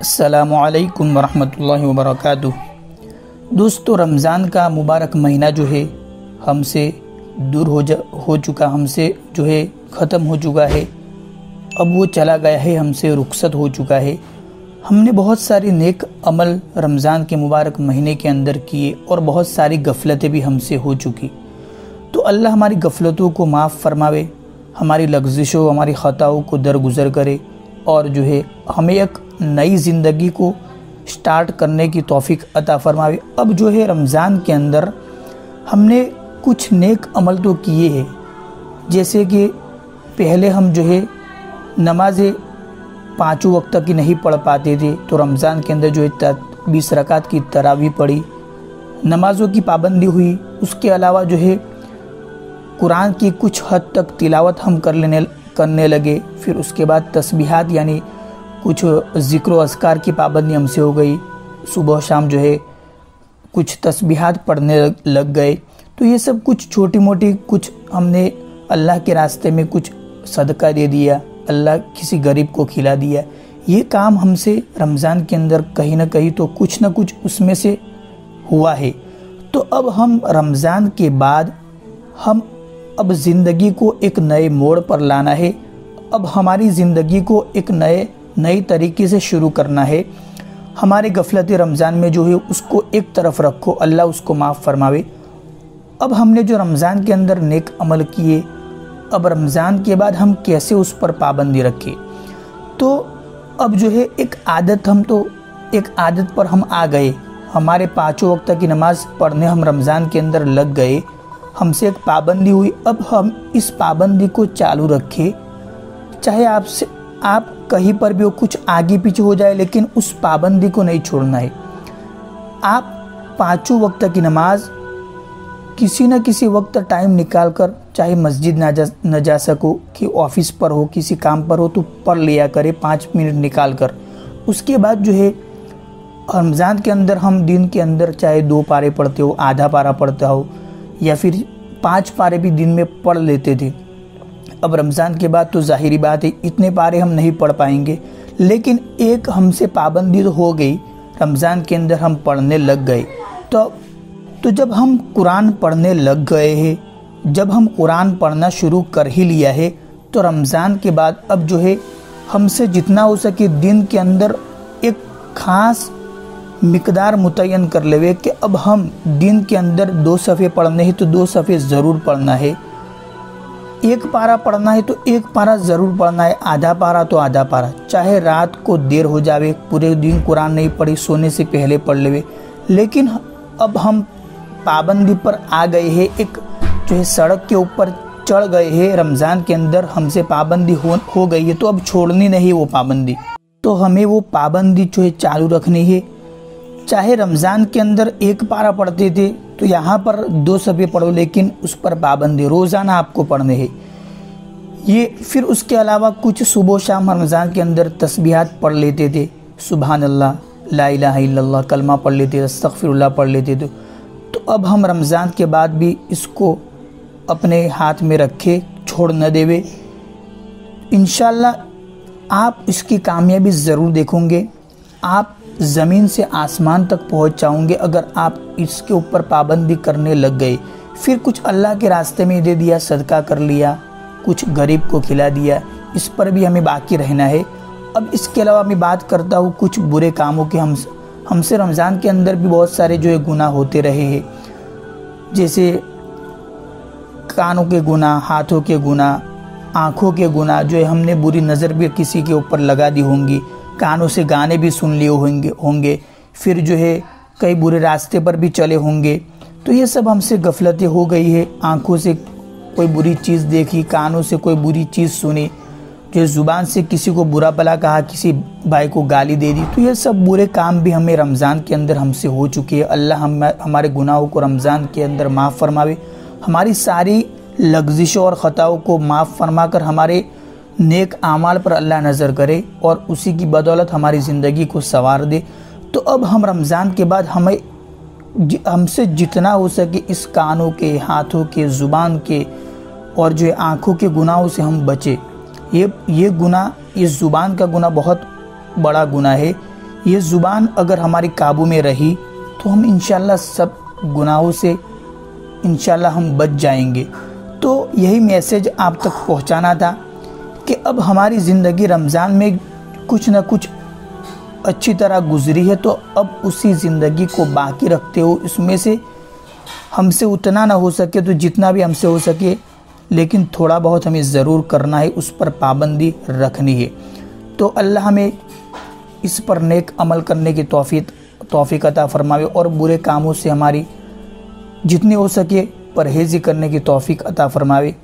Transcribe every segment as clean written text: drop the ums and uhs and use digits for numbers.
अस्सलामुअलैकुम वरहमतुल्लाहि वबरकातुह। दोस्तों, रमज़ान का मुबारक महीना जो है हमसे दूर हो चुका, हमसे जो है ख़त्म हो चुका है। अब वो चला गया है, हमसे रुखसत हो चुका है। हमने बहुत सारे नेक अमल रमज़ान के मुबारक महीने के अंदर किए और बहुत सारी गफलतें भी हमसे हो चुकी। तो अल्लाह हमारी गफलतों को माफ़ फरमावे, हमारी लग़्ज़िशों, हमारी ख़ताओं को दरगुज़र करे और जो है हमें एक नई ज़िंदगी को स्टार्ट करने की तौफीक अता फरमावे। अब जो है रमज़ान के अंदर हमने कुछ नेक अमल तो किए हैं, जैसे कि पहले हम जो है नमाज़ें 5 वक्त की नहीं पढ़ पाते थे, तो रमज़ान के अंदर जो है 20 रकात की तरावी पढ़ी, नमाज़ों की पाबंदी हुई। उसके अलावा जो है कुरान की कुछ हद तक तिलावत हम करने लगे। फिर उसके बाद तस्बीहात यानी कुछ ज़िक्र व अस्कार की पाबंदी हमसे हो गई। सुबह शाम जो है कुछ तस्बीहात पढ़ने लग गए। तो ये सब कुछ छोटी मोटी कुछ हमने अल्लाह के रास्ते में कुछ सदका दे दिया, अल्लाह किसी गरीब को खिला दिया। ये काम हमसे रमज़ान के अंदर कहीं ना कहीं तो कुछ ना कुछ उसमें से हुआ है। तो अब हम रमज़ान के बाद अब ज़िंदगी को एक नए मोड़ पर लाना है। अब हमारी ज़िंदगी को एक नई तरीके से शुरू करना है। हमारे गफलत रमज़ान में जो है उसको एक तरफ रखो, अल्लाह उसको माफ़ फरमावे। अब हमने जो रमज़ान के अंदर नेक अमल किए, अब रमज़ान के बाद हम कैसे उस पर पाबंदी रखें। तो अब जो है एक आदत पर हम आ गए। हमारे 5 वक्त की नमाज़ पढ़ने हम रमज़ान के अंदर लग गए, हमसे एक पाबंदी हुई। अब हम इस पाबंदी को चालू रखें, चाहे आप कहीं पर भी हो, कुछ आगे पीछे हो जाए, लेकिन उस पाबंदी को नहीं छोड़ना है। आप 5 वक्त की नमाज किसी न किसी वक्त टाइम निकाल कर, चाहे मस्जिद न जा सको कि ऑफिस पर हो, किसी काम पर हो, तो पढ़ लिया करें 5 मिनट निकाल कर। उसके बाद जो है रमज़ान के अंदर हम दिन के अंदर चाहे 2 पारे पढ़ते हो, आधा पारा पढ़ता हो, या फिर 5 पारे भी दिन में पढ़ लेते थे। अब रमज़ान के बाद तो ज़ाहिरी बात है इतने पारे हम नहीं पढ़ पाएंगे, लेकिन एक हमसे पाबंदी तो हो गई, रमज़ान के अंदर हम पढ़ने लग गए। तो जब हम कुरान पढ़ने लग गए हैं, जब हम कुरान पढ़ना शुरू कर ही लिया है, तो रमज़ान के बाद अब जो है हमसे जितना हो सके दिन के अंदर एक ख़ास मिकदार मुतय्यन कर लेवे कि अब हम दिन के अंदर 2 सफ़े पढ़ने हैं तो 2 सफ़े ज़रूर पढ़ना है। 1 पारा पढ़ना है तो 1 पारा ज़रूर पढ़ना है, आधा पारा तो आधा पारा। चाहे रात को देर हो जावे, पूरे दिन कुरान नहीं पढ़ी, सोने से पहले पढ़ लेवे, लेकिन अब हम पाबंदी पर आ गए हैं, एक जो है सड़क के ऊपर चढ़ गए हैं। रमज़ान के अंदर हमसे पाबंदी हो गई है, तो अब छोड़नी नहीं वो पाबंदी। तो हमें वो पाबंदी जो है चालू रखनी है। चाहे रमज़ान के अंदर 1 पारा पढ़ते थे तो यहाँ पर 2 सफ़े पढ़ो, लेकिन उस पर पाबंदी रोज़ाना आपको पढ़ने हैं। ये फिर उसके अलावा कुछ सुबह शाम रमज़ान के अंदर तस्बीहात पढ़ लेते थे, सुभान अल्लाह, ला इलाहा इल्लल्लाह कलमा पढ़ लेते थे, अस्तग़फ़िरुल्लाह पढ़ लेते थे। तो अब हम रमज़ान के बाद भी इसको अपने हाथ में रखे, छोड़ न देवे। इंशाअल्लाह आप इसकी कामयाबी ज़रूर देखोगे, आप ज़मीन से आसमान तक पहुँच जाओगे अगर आप इसके ऊपर पाबंदी करने लग गए। फिर कुछ अल्लाह के रास्ते में दे दिया, सदका कर लिया, कुछ गरीब को खिला दिया, इस पर भी हमें बाकी रहना है। अब इसके अलावा मैं बात करता हूँ कुछ बुरे कामों के। हमसे रमज़ान के अंदर भी बहुत सारे जो है गुनाह होते रहे हैं, जैसे कानों के गुनाह, हाथों के गुनाह, आँखों के गुनाह, जो है हमने बुरी नज़र भी किसी के ऊपर लगा दी होंगी, कानों से गाने भी सुन लिए होंगे, फिर जो है कई बुरे रास्ते पर भी चले होंगे। तो ये सब हमसे गफलतें हो गई है। आंखों से कोई बुरी चीज़ देखी, कानों से कोई बुरी चीज़ सुनी, जो ज़ुबान से किसी को बुरा भला कहा, किसी भाई को गाली दे दी। तो ये सब बुरे काम भी हमें रमज़ान के अंदर हमसे हो चुके हैं। अल्लाह हमारे गुनाहों को रमज़ान के अंदर माफ़ फरमावे, हमारी सारी लग़्ज़िशों और ख़ताओं को माफ़ फरमा कर हमारे नेक आमाल पर अल्लाह नज़र करे और उसी की बदौलत हमारी ज़िंदगी को संवार दे। तो अब हम रमज़ान के बाद हमसे जितना हो सके इस कानों के, हाथों के, ज़ुबान के और जो आँखों के गुनाहों से हम बचे। ये गुनाह, इस ज़ुबान का गुनाह बहुत बड़ा गुनाह है। ये ज़ुबान अगर हमारी काबू में रही तो हम इंशाल्लाह सब गुनाहों से इंशाल्लाह हम बच जाएंगे। तो यही मैसेज आप तक पहुंचाना था कि अब हमारी ज़िंदगी रमज़ान में कुछ ना कुछ अच्छी तरह गुजरी है, तो अब उसी ज़िंदगी को बाकी रखते हो, इसमें से हमसे उतना ना हो सके तो जितना भी हमसे हो सके, लेकिन थोड़ा बहुत हमें ज़रूर करना है, उस पर पाबंदी रखनी है। तो अल्लाह हमें इस पर नेक अमल करने की तौफीक अता फरमावे और बुरे कामों से हमारी जितनी हो सके परहेज़ी करने की तौफीक अता फरमावे।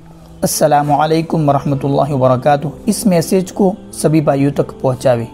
अस्सलामु अलैकुम वरहमतुल्लाहि वबरकातुहू। इस मैसेज को सभी भाइयों तक पहुँचावे।